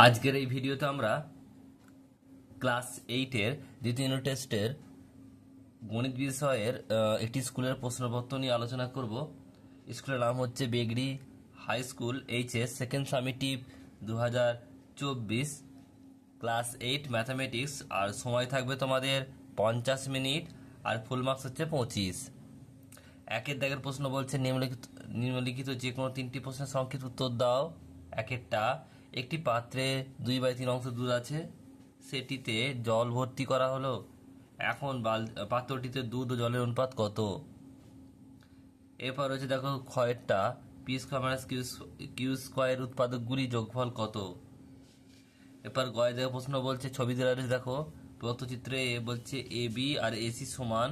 আজকের এই ভিডিওতে আমরা ক্লাস 8-এর দ্বিতীয় ইউনিট টেস্টের গণিত বিষয়ের একটি স্কুলের প্রশ্নপত্র নিয়ে আলোচনা করব। স্কুলের নাম হচ্ছে Begri high school HS second summative 2024 class 8 mathematics. আর সময় থাকবে তোমাদের 50 মিনিট আর ফুল মার্কস হচ্ছে 25। একের দাগের প্রশ্ন বলছে নিম্নলিখিত যে কোনো তিনটি প্রশ্নের সংক্ষিপ্ত উত্তর দাও। একেরটা, একটি পাত্রে 2/3 অংশ দুধ আছে, সেটিতে জল ভর্তি করা হলো, এখন পাত্রটিতে দুধ ও জলের অনুপাত কত? এরপর রয়েছে দেখো ক্ষয়েরটা, P square minus Q square উৎপাদকগুলি যোগফল কত? এরপর গয় দেখো প্রশ্ন বলছে ছবি দেওয়া রয়েছে, দেখো তথ্যচিত্রে এ বলছে এ বি আর এসি সমান,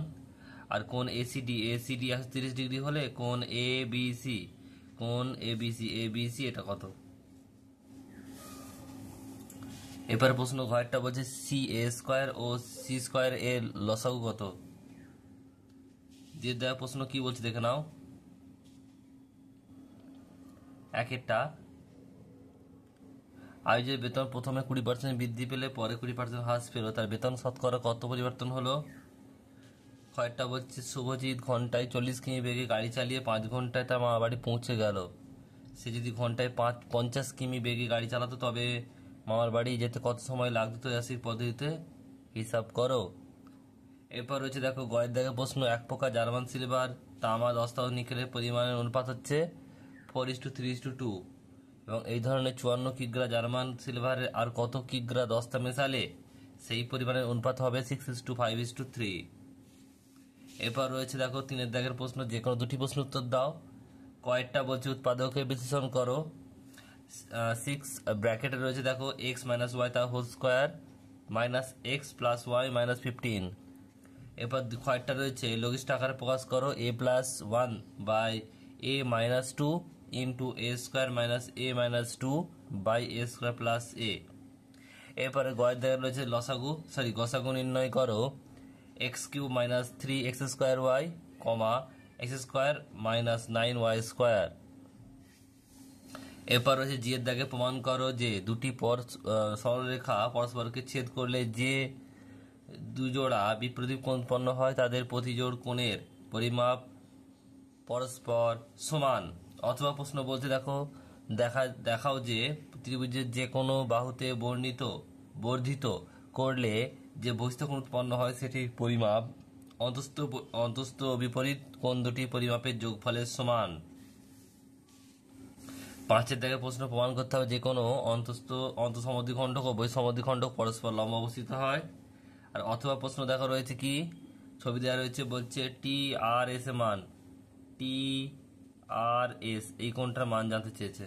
আর কোন এসিডি 130 ডিগ্রি হলে কোন এ বি সি এটা কত? এবার প্রশ্ন ঘরটা বলছে সি এ স্কোয়ার ও সি স্কোয়ার এর লসাগু কত? যে দেওয়া প্রশ্ন কি বলছে দেখে নাও। একেরটা, আয়োজের বেতন প্রথমে 20% বৃদ্ধি পেলে পরে 20% হ্রাস পেল, তার বেতন শতকরা কত পরিবর্তন হলো? কয়েকটা বলছে শুভজিৎ ঘন্টায় 40 কিমি বেগে গাড়ি চালিয়ে 5 ঘন্টায় তার মামা বাড়ি পৌঁছে গেল। সে যদি ঘন্টায় 50 কিমি বেগে গাড়ি চালাতো তবে মামার বাড়ি যেতে কত সময় লাগতো? রাশির পদ্ধতিতে হিসাব করো। এরপর রয়েছে দেখো গয়ের দাগে প্রশ্ন, এক প্রকার জার্মান সিলভার, তামা, দস্তা ও নিকেলের পরিমাণের অনুপাত হচ্ছে 4:3:2, এবং এই ধরনের 54 কিগ্রা জার্মান সিলভারের আর কত কিগ্রা দস্তা মেশালে সেই পরিমাণের অনুপাত হবে 6:5:3। এরপর রয়েছে দেখো তিনের দাগের প্রশ্ন, যে কোনো দুটি প্রশ্ন উত্তর দাও। কয়েকটা বলছে উৎপাদকের বিশ্লেষণ করো। 6 ব্র্যাকেটে রয়েছে দেখো x মাইনাস ওয়াই তার whole square minus X plus Y minus 15। এরপর কয়েকটা রয়েছে লঘিষ্ঠ আকারে প্রকাশ করো, a plus 1 by a minus 2 into a square minus a minus 2 by a square plus a। এরপরে গয়ের দাগে রয়েছে গসাগু নির্ণয় করো, X cube minus 3x square Y comma X square minus 9y square. এরপর রয়েছে জি এর দাগে প্রমাণ করো যে দুটি সরলরেখা পরস্পরকে ছেদ করলে যে দুজোড়া বিপরীত কোণ উৎপন্ন হয় তাদের প্রতিজোড় কোণের পরিমাপ পরস্পর সমান। অথবা প্রশ্ন বলতে দেখো দেখাও যে ত্রিভুজের যে কোনো বাহুতে বর্ধিত করলে যে বহিস্থ কোণ উৎপন্ন হয় সেটির পরিমাপ অন্তস্থ বিপরীত কোণ দুটি পরিমাপের যোগফলের সমান। 5-এর দাগে প্রশ্ন প্রমাণ করতে হবে যে কোনো অন্তঃসমদ্বিখণ্ডক ও বহিঃসমদ্বিখণ্ডক পরস্পর লম্ব অবস্থিত হয়। আর অথবা প্রশ্ন দেখা রয়েছে কি ছবি দেওয়া রয়েছে, বলছে টি আর এস এর মান, টি আর এস এই কোণটার মান জানতে চেয়েছে।